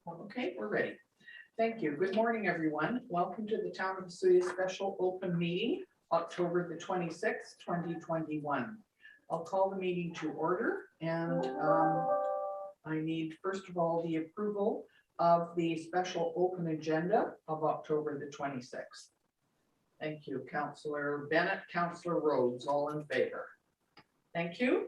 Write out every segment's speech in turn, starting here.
Okay, we're ready. Thank you. Good morning, everyone. Welcome to the Town of Vesuvius Special Open Meeting, October the 26th, 2021. I'll call the meeting to order, and I need, first of all, the approval of the special open agenda of October the 26th. Thank you, Councillor Bennett, Councillor Rhodes, all in favor. Thank you.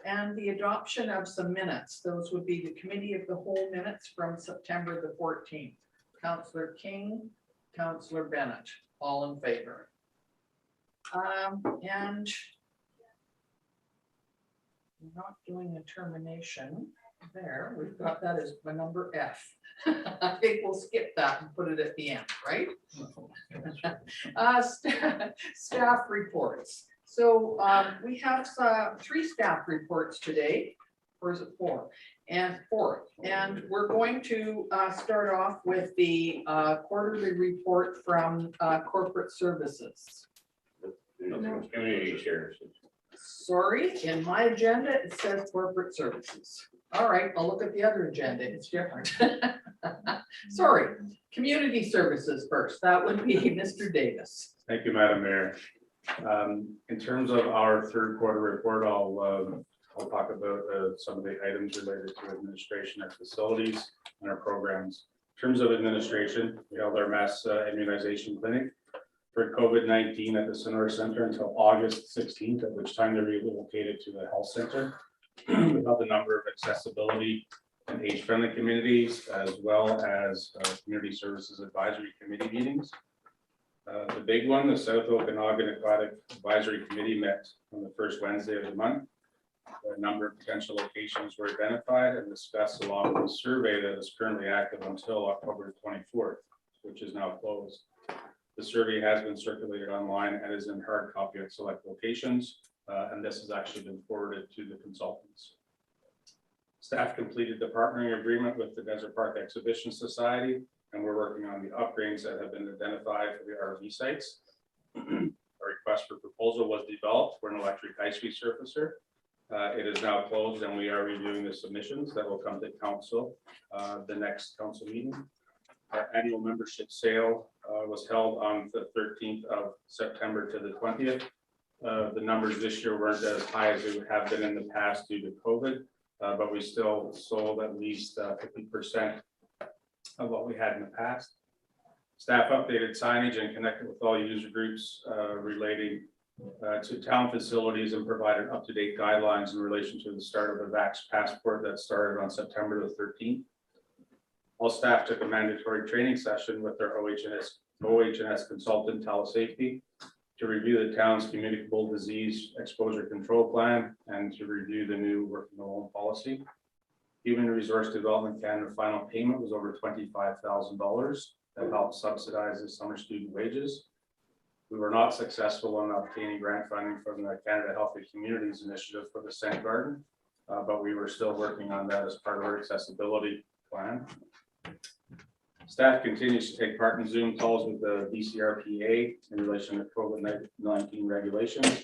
And the adoption of some minutes. Those would be the committee of the whole minutes from September the 14th. Councillor King, Councillor Bennett, all in favor. And we're not doing a termination there. We've got that as my number F. I think we'll skip that and put it at the end, right? Staff reports. So we have 3 staff reports today, or is it 4? And 4. And we're going to start off with the quarterly report from corporate services. Community shares. Sorry, in my agenda, it says corporate services. All right, I'll look at the other agenda. It's different. Sorry, community services first. That would be Mr. Davis. Thank you, Madam Mayor. In terms of our third quarter report, I'll talk about some of the items related to administration at facilities and our programs. In terms of administration, we held our mass immunization clinic for COVID-19 at the Sonora Center until August 16th, at which time they're relocated to the health center. We held a number of accessibility and age-friendly communities, as well as community services advisory committee meetings. The big one, the South Okanagan Aquatic Advisory Committee met on the first Wednesday of the month. A number of potential locations were identified and discussed along with a survey that is currently active until October 24th, which is now closed. The survey has been circulated online and is in hard copy at select locations, and this has actually been forwarded to the consultants. Staff completed the partnering agreement with the Desert Park Exhibition Society, and we're working on the upgrades that have been identified for the RV sites. A request for proposal was developed for an electric ice resurfacer. It is now closed, and we are reviewing the submissions that will come to council the next council meeting. Our annual membership sale was held on the 13th of September to the 20th. The numbers this year weren't as high as they have been in the past due to COVID, but we still sold at least 50% of what we had in the past. Staff updated signage and connected with all user groups relating to town facilities and provided up-to-date guidelines in relation to the start of the Vax Passport that started on September the 13th. All staff took a mandatory training session with their OH&S consultant, Telesafety, to review the town's communicable disease exposure control plan and to review the new work from home policy. Human Resource Development Canada final payment was over $25,000 that helped subsidize the summer student wages. We were not successful in obtaining grant funding from the Canada Healthy Communities Initiative for the Scent Garden, but we were still working on that as part of our accessibility plan. Staff continues to take part in Zoom calls with the BCRPA in relation to COVID-19 regulations.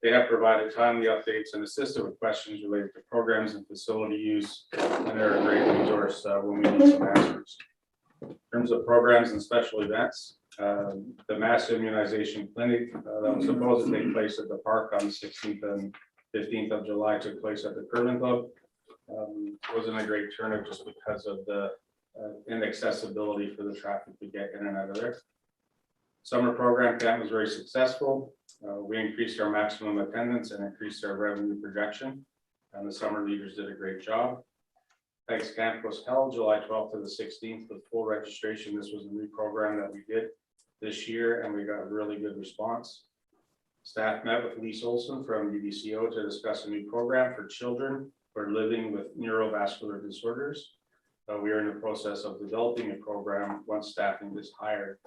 They have provided timely updates and assisted with questions related to programs and facility use, and they're a great resource when we need some answers. In terms of programs and special events, the mass immunization clinic that was supposed to take place at the park on the 16th and 15th of July took place at the Curling Club. Wasn't a great turnout just because of the inaccessibility for the traffic to get in and out of there. Summer program camp was very successful. We increased our maximum attendance and increased our revenue projection, and the summer leaders did a great job. Thanks Camp was held July 12th to the 16th with full registration. This was a new program that we did this year, and we got a really good response. Staff met with Lise Olson from UBCO to discuss a new program for children who are living with neurovascular disorders. We are in the process of developing a program once staffing is hired.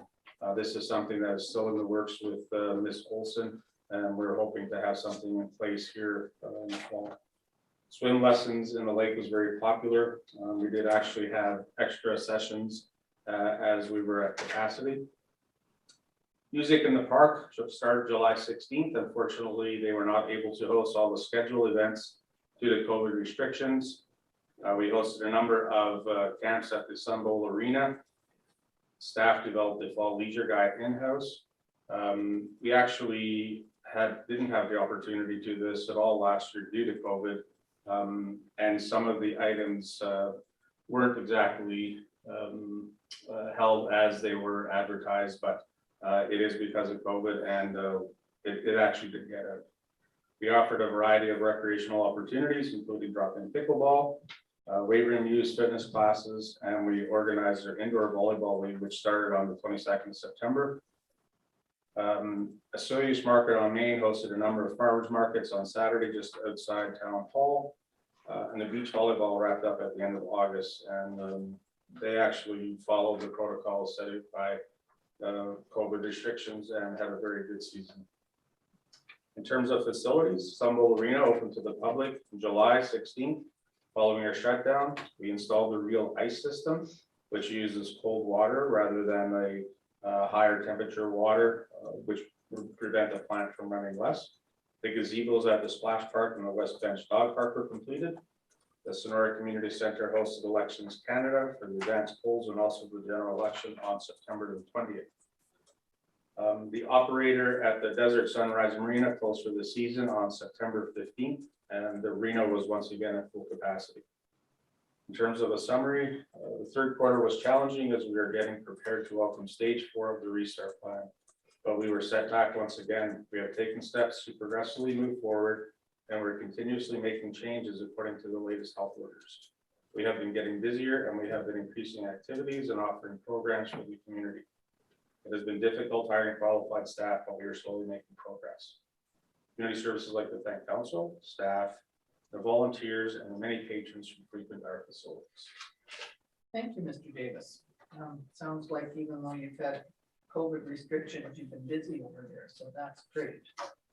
This is something that is still in the works with Ms. Olson, and we're hoping to have something in place here in the fall. Swim lessons in the lake was very popular. We did actually have extra sessions as we were at capacity. Music in the Park started July 16th. Unfortunately, they were not able to host all the scheduled events due to COVID restrictions. We hosted a number of camps at the Sun Bowl Arena. Staff developed a fall leisure guide in-house. We actually didn't have the opportunity to do this at all last year due to COVID. And some of the items weren't exactly held as they were advertised, but it is because of COVID, and it actually did get out. We offered a variety of recreational opportunities, including drop-in pickleball, weight room use, fitness classes, and we organized our indoor volleyball league, which started on the 22nd of September. Osoyoos Market on Main hosted a number of farmers markets on Saturday just outside Town Hall. And the beach volleyball wrapped up at the end of August, and they actually followed the protocols set out by COVID restrictions and had a very good season. In terms of facilities, Sun Bowl Arena opened to the public July 16th. Following our shutdown, we installed the Real Ice system, which uses cold water rather than a higher temperature water, which would prevent the plant from running less. The gazebos at the Splash Park and the West Bench Dog Park were completed. The Sonora Community Center hosted Elections Canada for the advanced polls and also the general election on September the 20th. The operator at the Desert Sunrise Marina closed for the season on September 15th, and the arena was once again at full capacity. In terms of a summary, the third quarter was challenging as we were getting prepared to welcome stage 4 of the restart plan. But we were set back once again. We have taken steps to progressively move forward, and we're continuously making changes according to the latest health orders. We have been getting busier, and we have been increasing activities and offering programs for the community. It has been difficult hiring qualified staff, but we are slowly making progress. Community services like to thank council, staff, the volunteers, and the many patrons who frequent our facilities. Thank you, Mr. Davis. Sounds like even though you've had COVID restrictions, you've been busy over there, so that's great.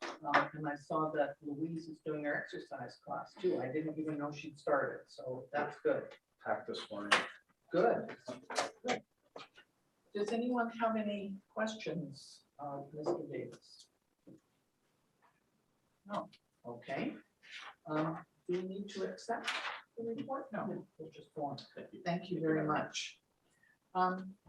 And I saw that Louise is doing her exercise class too. I didn't even know she'd started, so that's good. Packed this morning. Good. Good. Does anyone have any questions of Mr. Davis? No. Okay. Do we need to accept the report? No, we'll just go on. Thank you very much.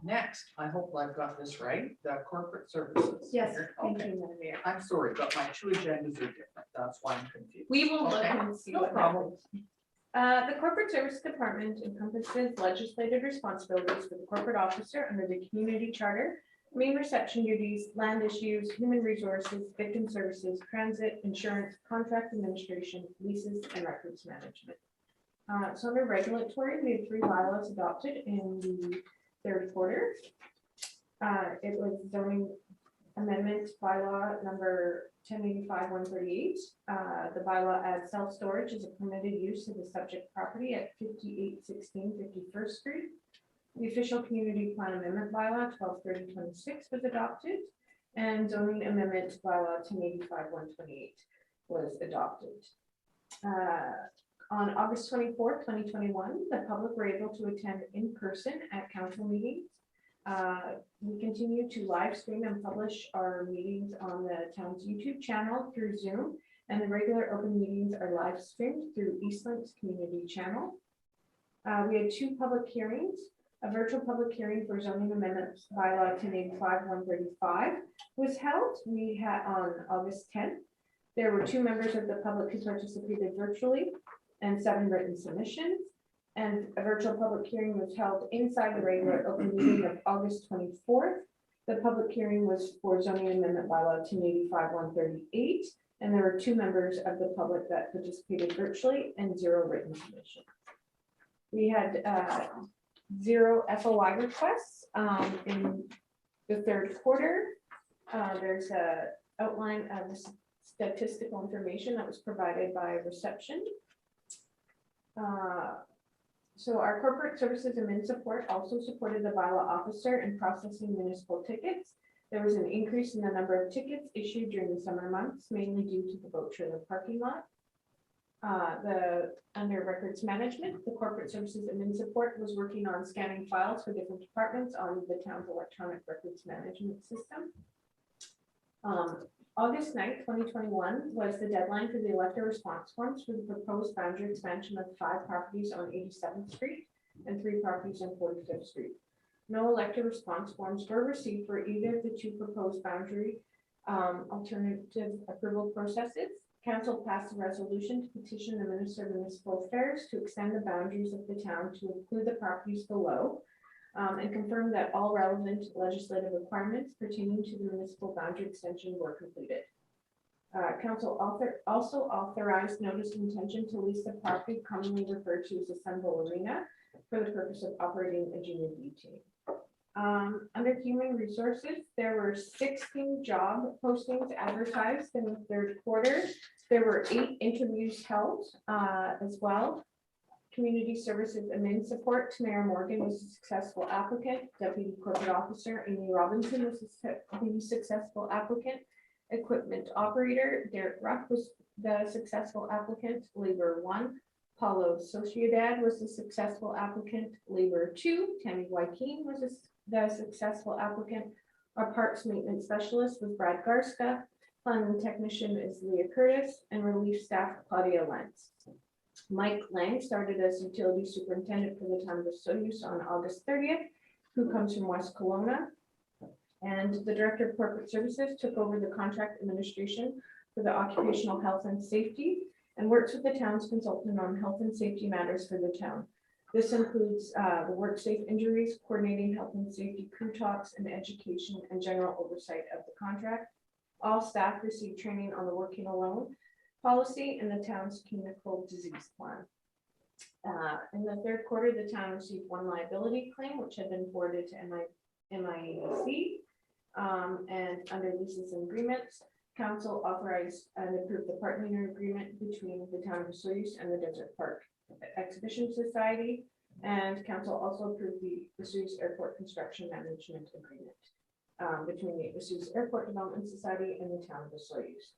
Next, I hope I've got this right, the corporate services. Yes, thank Okay. you, Madam Mayor. I'm sorry, but my two agendas are different. That's why I'm confused. We will look Okay, and see no what problem. happens. The Corporate Service Department encompasses legislative responsibilities for the corporate officer under the community charter, main reception duties, land issues, human resources, victim services, transit, insurance, contract administration, leases, and records management. So under regulatory, we have 3 bylaws adopted in the third quarter. It was zoning amendment bylaw number 1085-138. The bylaw adds self-storage as a permitted use of the subject property at 5816 51st Street. The official community plan amendment bylaw 1230-26 was adopted, and zoning amendment bylaw 1085-128 was adopted. On August 24th, 2021, the public were able to attend in person at council meetings. We continue to live stream and publish our meetings on the town's YouTube channel through Zoom, and the regular open meetings are live streamed through Eastlink's community channel. We had 2 public hearings. A virtual public hearing for zoning amendments bylaw 1085-135 was held. We had on August 10th. There were 2 members of the public who participated virtually and 7 written submissions. And a virtual public hearing was held inside the regular open meeting of August 24th. The public hearing was for zoning amendment bylaw 1085-138, and there were 2 members of the public that participated virtually and 0 written submissions. We had 0 FOI requests in the third quarter. There's a outline of the statistical information that was provided by reception. So our corporate services and min support also supported the bylaw officer in processing municipal tickets. There was an increase in the number of tickets issued during the summer months, mainly due to the boat trailer parking lot. Under records management, the corporate services and min support was working on scanning files for different departments on the town's electronic records management system. August 9th, 2021 was the deadline for the elector response forms for the proposed boundary expansion of 5 properties on 87th Street and 3 properties on 45th Street. No elector response forms were received for either of the 2 proposed boundary alternative approval processes. Council passed a resolution to petition the Minister of Municipal Affairs to extend the boundaries of the town to include the properties below, and confirm that all relevant legislative requirements pertaining to the municipal boundary extension were completed. Council also authorized notice of intention to lease the property commonly referred to as the Sun Bowl Arena for the purpose of operating a junior B team. Under human resources, there were 16 job postings advertised in the 3rd quarter. There were 8 interviews held as well. Community Services Admin Support, Tamara Morgan was a successful applicant. Deputy Corporate Officer Amy Robinson was the successful applicant. Equipment Operator Derek Ruff was the successful applicant. Labor 1. Paulo Sociedad was the successful applicant. Labor 2. Tammy Wykeen was the successful applicant. Our Parks Maintenance Specialist was Brad Garska. Planning Technician is Leah Curtis, and Relief Staff Claudia Lentz. Mike Lang started as Utility Superintendent for the town of Osoyoos on August 30th, who comes from West Kelowna. And the Director of Corporate Services took over the contract administration for the occupational health and safety and works with the town's consultant on health and safety matters for the town. This includes the work safe injuries, coordinating health and safety crew talks, and education and general oversight of the contract. All staff receive training on the working alone policy and the town's communicable disease plan. In the 3rd quarter, the town received 1 liability claim, which had been forwarded to MIAC. And under leases and agreements, council authorized and approved the partner agreement between the town of Osoyoos and the Desert Park Exhibition Society. And council also approved the Osoyoos Airport Construction Management Agreement between the Osoyoos Airport Development Society and the town of Osoyoos.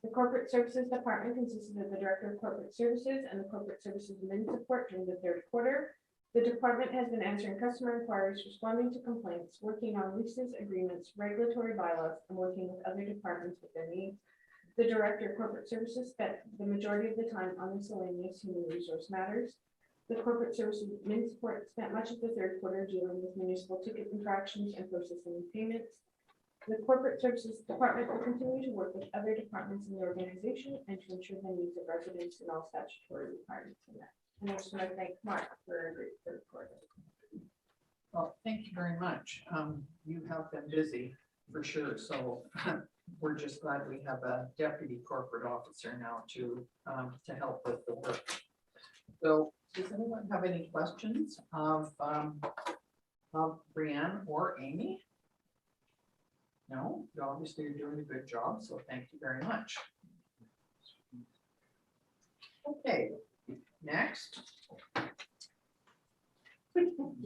The Corporate Services Department consisted of the Director of Corporate Services and the Corporate Services Admin Support during the 3rd quarter. The department has been answering customer inquiries, responding to complaints, working on leases, agreements, regulatory bylaws, and working with other departments with their needs. The Director of Corporate Services spent the majority of the time on miscellaneous human resource matters. The Corporate Services Admin Support spent much of the 3rd quarter dealing with municipal ticket infractions and processing payments. The Corporate Services Department will continue to work with other departments in the organization and to ensure the needs of residents and all statutory requirements in that. And I just want to thank Mark for a great 3rd quarter. Well, thank you very much. You have been busy for sure. So we're just glad we have a deputy corporate officer now to help with the work. So does anyone have any questions of Brianne or Amy? No, obviously you're doing a good job, so thank you very much. Okay, next.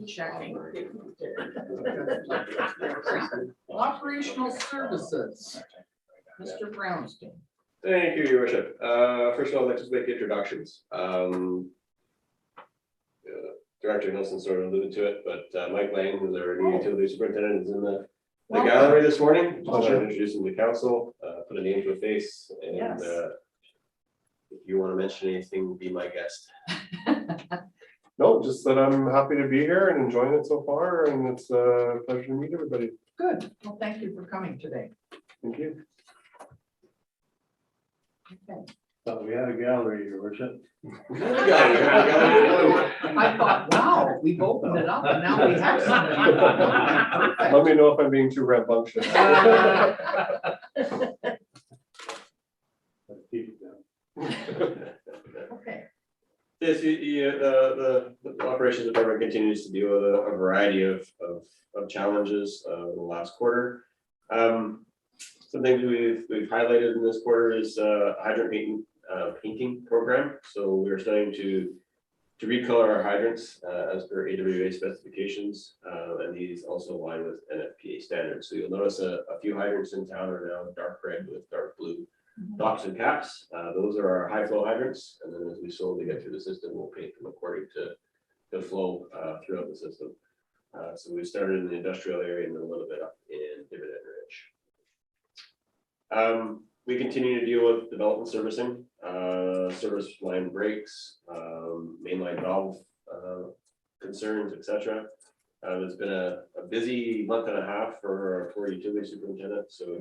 Checking. Operational services. Mr. Brownstein. Thank you, Your Worship. First of all, let's just make introductions. Director Nielsen sort of alluded to it, but Mike Lang, who's our new utility superintendent, is in the gallery this morning. Just want to introduce him to council, put a name to a face, and Yes. If you want to mention anything, be my guest. No, just that I'm happy to be here and enjoying it so far, and it's a pleasure to meet everybody. Good. Well, thank you for coming today. Thank you. Okay. Thought we had a gallery, Your Worship. I thought, wow, we've opened it up and now we have somebody. Let me know if I'm being too rambunctious. Okay. Yes, the operations department continues to deal with a variety of challenges in the last quarter. Some things we've highlighted in this quarter is hydrant painting program. So we're starting to recolor our hydrants as per AWA specifications, and these also align with NFPA standards. So you'll notice a few hydrants in town are now dark red with dark blue tops and caps. Those are our high flow hydrants, and then as we slowly get through the system, we'll paint them according to the flow throughout the system. So we started in the industrial area and then a little bit up in Dividend Ridge. We continue to deal with development servicing, service line breaks, mainline valve concerns, etc. It's been a busy month and a half for our utility superintendent, so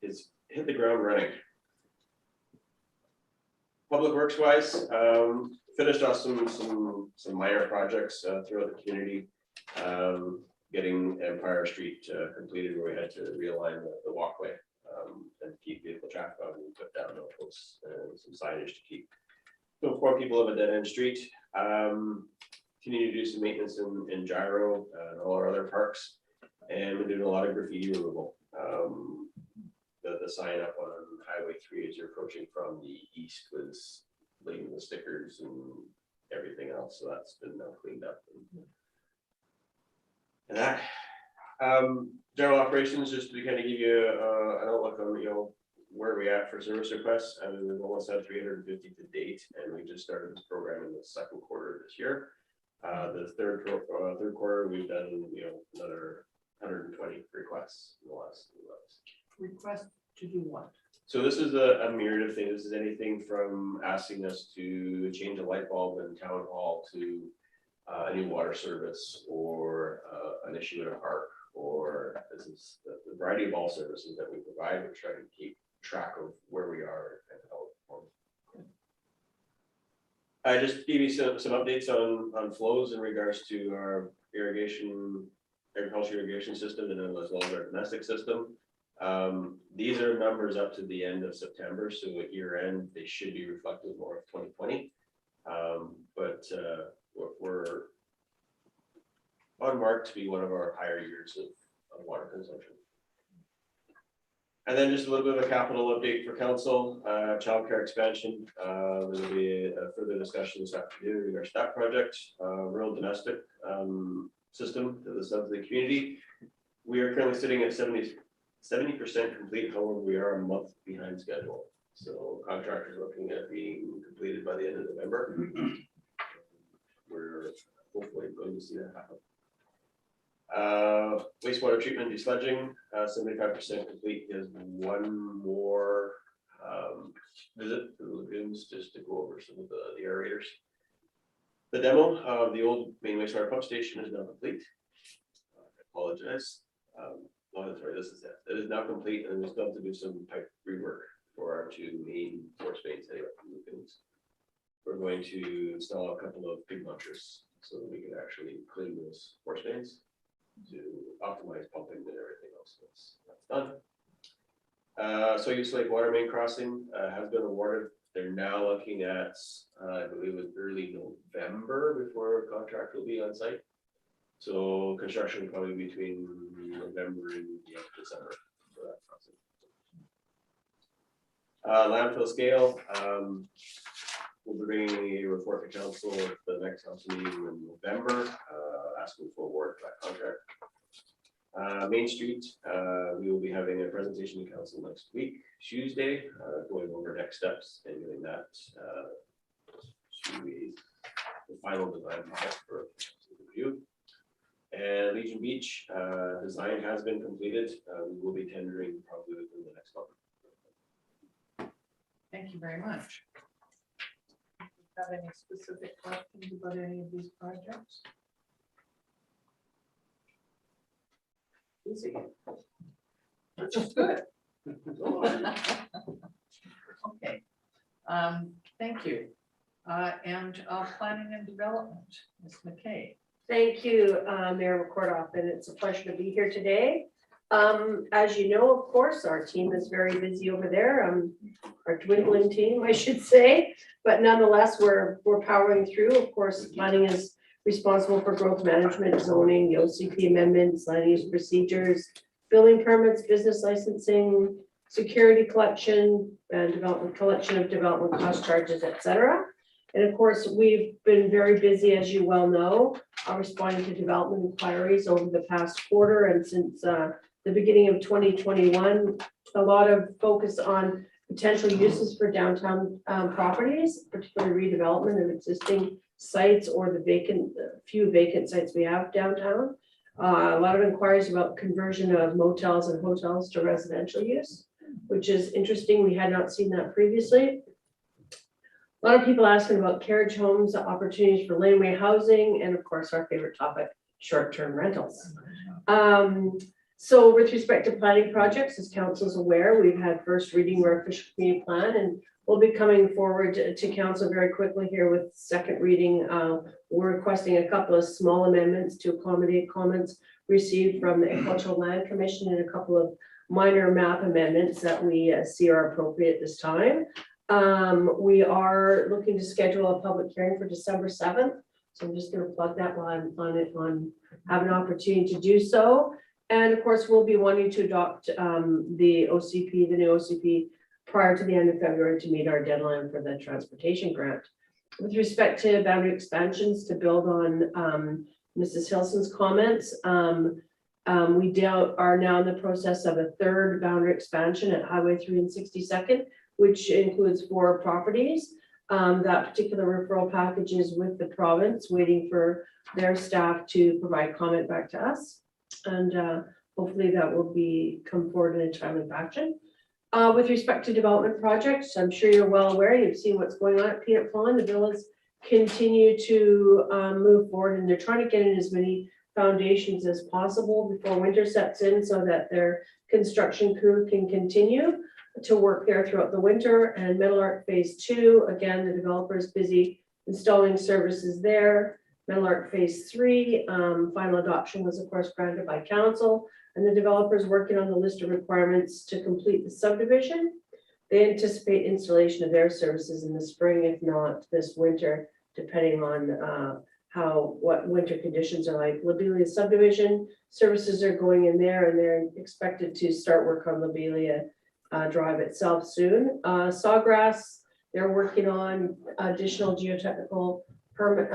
he's hit the ground running. Public works wise, finished off some minor projects throughout the community. Getting Empire Street completed, where we had to realign the walkway and keep vehicle traffic out, and put down no posts and some signage to keep. So 4 people have a dead end street. Continue to do some maintenance in Gyro and all our other parks, and we're doing a lot of graffiti removal. The sign up on Highway 3 as you're approaching from the east was leaving the stickers and everything else, so that's been now cleaned up. And that general operations, just to kind of give you an outlook on where we at for service requests. I mean, we've almost had 350 to date, and we just started this program in the second quarter of this year. The third quarter, we've done another 120 requests in the last 2 months. Request to do what? So this is a myriad of things. This is anything from asking us to change a light bulb in town hall to a new water service, or an issue in a park, or this is the variety of all services that we provide. We're trying to keep track of where we are and how we perform. I just give you some updates on flows in regards to our agriculture irrigation system, and then as well as our domestic system. These are numbers up to the end of September, so at year end they should be reflective more of 2020. But we're on mark to be one of our higher years of water consumption. And then just a little bit of a capital update for council, childcare expansion. There will be a further discussion this afternoon regarding our STAP project, rural domestic system to the south of the community. We are currently sitting at 70% complete. However, we are a month behind schedule. So contractors looking at being completed by the end of November. We're hopefully going to see that happen. Wastewater treatment desludging, 75% complete. There's one more visit to the lagoons just to go over some of the aerators. The demo of the old main wastewater pump station is now complete. I apologize. Sorry, this is it. It is now complete, and we still have to do some pipe rework for our 2 main force mains. We're going to install a couple of big munchers so that we can actually clean those force mains to optimize pumping and everything else. That's done. So Use Lake water main crossing has been awarded. They're now looking at, I believe it was early November before a contract will be on site. So construction will probably be between November and December for that crossing. Landfill scale. We'll be bringing a report to council at the next council meeting in November, asking for award for that contract. Main Street, we will be having a presentation to council next week, Tuesday, going over next steps and getting that to the final design project for review. And Legion Beach, design has been completed. We will be tendering probably within the next month. Thank you very much. Have any specific questions about any of these projects? Easy. Which is good. Okay. Thank you. And planning and development, Ms. McKay. Thank you, Mayor McCordoff, and it's a pleasure to be here today. As you know, of course, our team is very busy over there, our dwindling team, I should say, but nonetheless, we're powering through. Of course, planning is responsible for growth management, zoning, the OCP amendments, land use procedures, building permits, business licensing, security collection, and collection of development cost charges, etc. And of course, we've been very busy, as you well know, responding to development inquiries over the past quarter and since the beginning of 2021, a lot of focus on potential uses for downtown properties, particularly redevelopment of existing sites or the few vacant sites we have downtown. A lot of inquiries about conversion of motels and hotels to residential use, which is interesting. We had not seen that previously. A lot of people asking about carriage homes, opportunities for laneway housing, and of course, our favorite topic, short-term rentals. So with respect to planning projects, as council is aware, we've had first reading of our official community plan, and we'll be coming forward to council very quickly here with second reading. We're requesting a couple of small amendments to accommodate comments received from the Agricultural Land Commission and a couple of minor map amendments that we see are appropriate this time. We are looking to schedule a public hearing for December 7th. So I'm just going to plug that while I'm have an opportunity to do so. And of course, we'll be wanting to adopt the OCP, the new OCP, prior to the end of February to meet our deadline for the transportation grant. With respect to boundary expansions, to build on Mrs. Hilson's comments, we are now in the process of a third boundary expansion at Highway 3 and 62nd, which includes 4 properties. That particular referral package is with the province, waiting for their staff to provide comment back to us. And hopefully that will come forward in a timely fashion. With respect to development projects, I'm sure you're well aware, you've seen what's going on at Peanut Pond. The villas continue to move forward, and they're trying to get in as many foundations as possible before winter sets in so that their construction crew can continue to work there throughout the winter. And Meadowlark Phase 2, again, the developer is busy installing services there. Meadowlark Phase 3, final adoption was of course granted by council, and the developer is working on the list of requirements to complete the subdivision. They anticipate installation of their services in the spring, if not this winter, depending on what winter conditions are like. Lobelia subdivision services are going in there, and they're expected to start work on Lobelia Drive itself soon. Sawgrass, they're working on additional geotechnical permit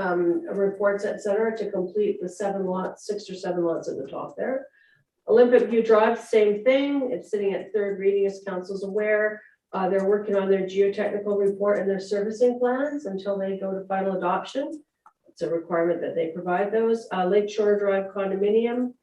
reports, etc., to complete the 7 lots, 6 or 7 lots at the top there. Olympic View Drive, same thing. It's sitting at third reading, as council's aware. They're working on their geotechnical report and their servicing plans until they go to final adoption. It's a requirement that they provide those. Lakeshore Drive condominium.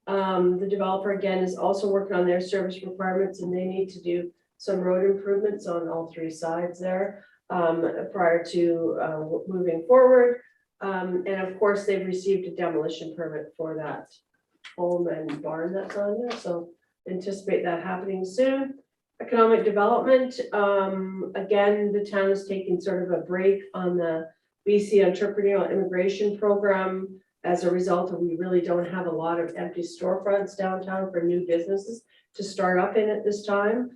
The developer again is also working on their service requirements, and they need to do some road improvements on all 3 sides there prior to moving forward. And of course, they've received a demolition permit for that home and barn that's on there, so anticipate that happening soon. Economic development, again, the town is taking sort of a break on the BC Entrepreneurial Immigration Program as a result of we really don't have a lot of empty storefronts downtown for new businesses to start up in at this time.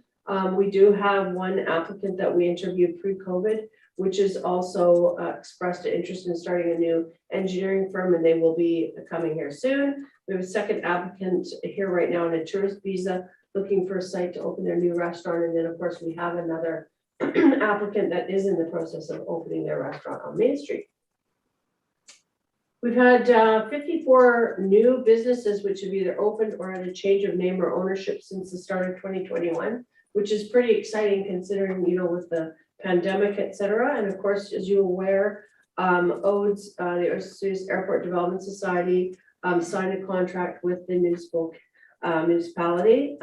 We do have one applicant that we interviewed pre-COVID, which is also expressed an interest in starting a new engineering firm, and they will be coming here soon. We have a second applicant here right now on a tourist visa, looking for a site to open their new restaurant. And then of course we have another applicant that is in the process of opening their restaurant on Main Street. We've had 54 new businesses which have either opened or had a change of name or ownership since the start of 2021, which is pretty exciting considering, you know, with the pandemic, etc. And of course, as you're aware, ODES, the Osoyoos Airport Development Society, signed a contract with the municipality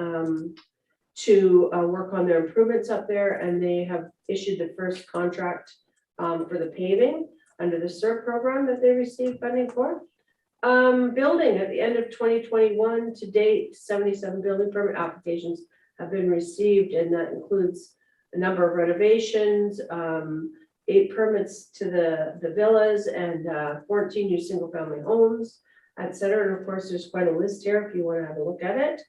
to work on their improvements up there, and they have issued the first contract for the paving under the CERP program that they received funding for. Building at the end of 2021 to date, 77 building permit applications have been received, and that includes a number of renovations, 8 permits to the villas, and 14 new single family homes, etc. And of course, there's quite a list here if you want to have a look at it.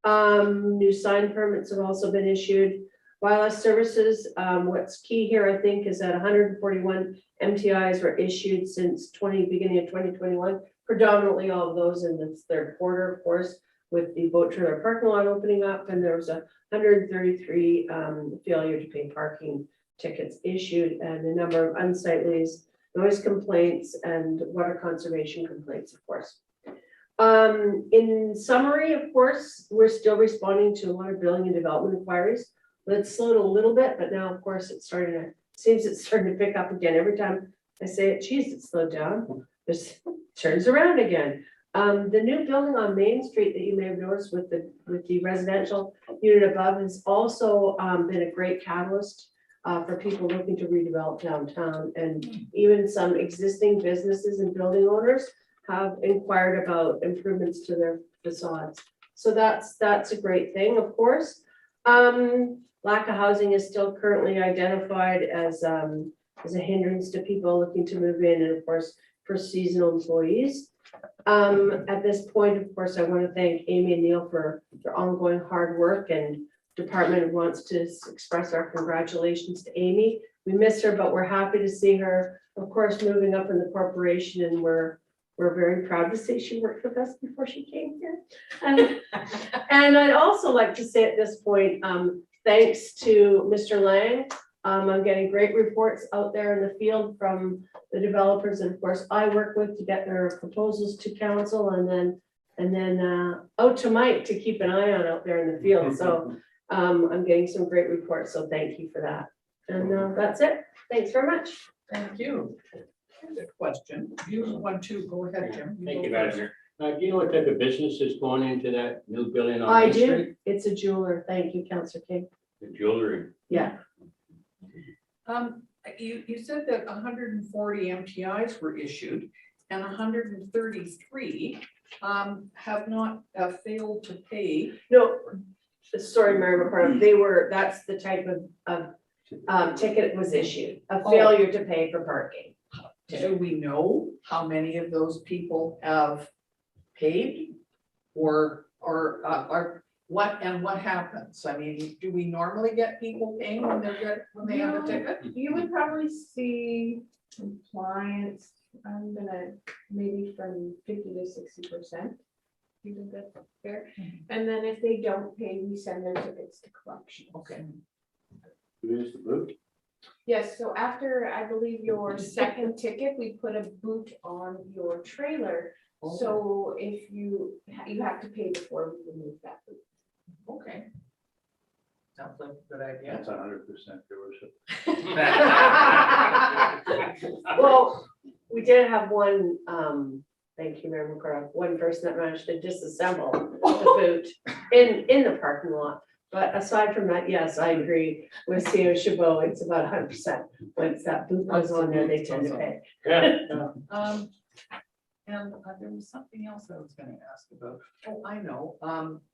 New sign permits have also been issued. Wildlife services, what's key here, I think, is that 141 MTIs were issued since beginning of 2021, predominantly all of those in the third quarter, of course, with the boat trailer parking lot opening up, and there was 133 failure to pay parking tickets issued, and a number of unsightlies, noise complaints, and water conservation complaints, of course. In summary, of course, we're still responding to a lot of building and development inquiries. It's slowed a little bit, but now, of course, seems it's starting to pick up again. Every time I say it, geez, it slowed down. This turns around again. The new building on Main Street that you may have noticed with the residential unit above has also been a great catalyst for people looking to redevelop downtown. And even some existing businesses and building owners have inquired about improvements to their facades. So that's a great thing, of course. Lack of housing is still currently identified as a hindrance to people looking to move in, and of course, for seasonal employees. At this point, of course, I want to thank Amy and Neil for their ongoing hard work, and department wants to express our congratulations to Amy. We miss her, but we're happy to see her, of course, moving up in the corporation, and we're very proud to say she worked with us before she came here. And I'd also like to say at this point, thanks to Mr. Lang, I'm getting great reports out there in the field from the developers, and of course, I work with to get their proposals to council, and then out to Mike to keep an eye on out there in the field. So I'm getting some great reports, so thank you for that. And that's it. Thanks very much. Thank you. Here's a question. You want to go ahead, Jim? Thank go you, Madam first. Mayor. Do you know what type of business is going into that new building on I Main do. Street? It's a jeweler. Thank you, Councillor King. The jewelry. Yeah. You said that 140 MTIs were issued and 133 have not failed to pay. No, sorry, Mary McCarthy, that's the type of ticket was issued, a Oh. failure to pay for parking. Do we know how many of those people have paid? Or what happens? I mean, do we normally get people paying when they have a ticket? You would probably see compliance, I'm gonna, maybe from 50 to 60%. You think that's fair? And then if they don't pay, we send their tickets to collection. Okay. Who's the boot? Yes, so after, I believe, your second ticket, we put a boot on your trailer. Oh. So if you have to pay before we remove that boot. Okay. Sounds like a good idea. That's 100% your worship. Well, we did have one, thank you, Mayor McCarthy, one person that managed to disassemble the boot in the parking lot. But aside from that, yes, I agree with CEO Chabot, it's about 100%. Once that boot goes on there, they tend to pay. Yeah. And there was something else I was gonna ask about. Oh, I know.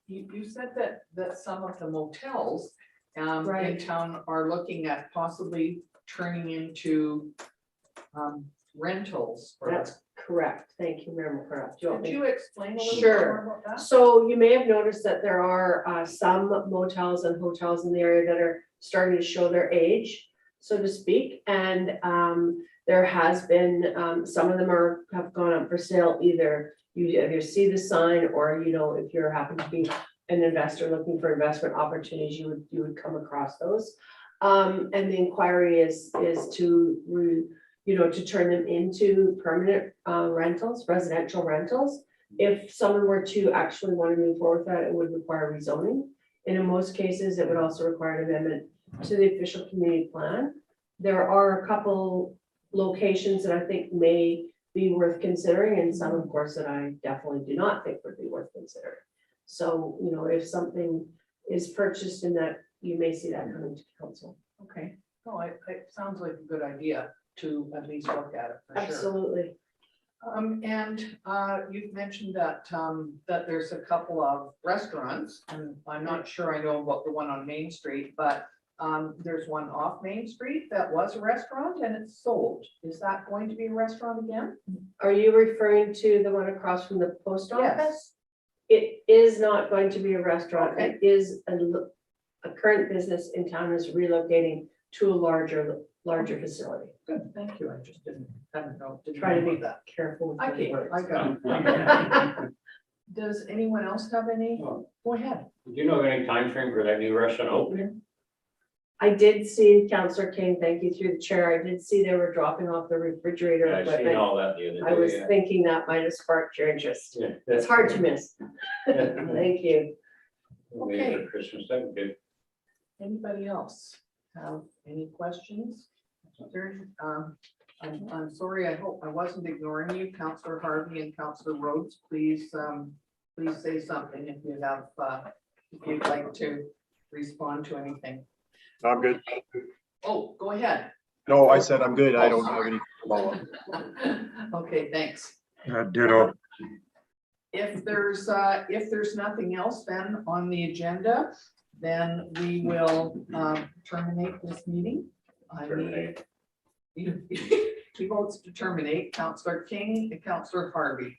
You said that some of the motels in Right. town are looking at possibly turning into rentals. or- That's correct. Thank you, Mayor McCarthy. Do you want Could me- you explain a little bit Sure. more about that? So you may have noticed that there are some motels and hotels in the area that are starting to show their age, so to speak. And there has been, some of them have gone up for sale. Either you see the sign, or if you're happen to be an investor looking for investment opportunities, you would come across those. And the inquiry is to turn them into permanent rentals, residential rentals. If someone were to actually want to move forward with that, it would require rezoning. And in most cases, it would also require an amendment to the official community plan. There are a couple locations that I think may be worth considering, and some, of course, that I definitely do not think would be worth considering. So, if something is purchased in that, you may see that coming to council. Okay, no, it sounds like a good idea to at least look at it for sure. Absolutely. And you've mentioned that that there's a couple of restaurants, and I'm not sure I know about the one on Main Street, but there's one off Main Street that was a restaurant and it's sold. Is that going to be a restaurant again? Are you referring to the one across from the post Yes. office? It is not going to be a restaurant. Okay. It is a current business in town is relocating to a larger facility. Good, thank you. I just didn't know. Try to be that. careful with I the get words. I got it. Does anyone else have any? Oh. Go ahead. Do you know of any time frame for that new restaurant opening? I did see, Councillor King, thank you through the chair, I did see they were dropping off the refrigerator I seen equipment. all that the other I was day. yeah. thinking that might have sparked your interest. Yeah. It's hard to miss. Yeah. Thank you. Maybe Okay. for Christmas, that would be good. Anybody else have any questions? I'm sorry, I hope I wasn't ignoring you, Counselor Harvey and Counselor Rhodes, please say something if you have, if you'd like to respond to anything. I'm good. Oh, go ahead. No, I said I'm good. I don't have any follow-up. Okay, thanks. Ditto. If there's nothing else then on the agenda, then we will terminate this meeting. I need, he votes to terminate, Counselor King and Counselor Harvey.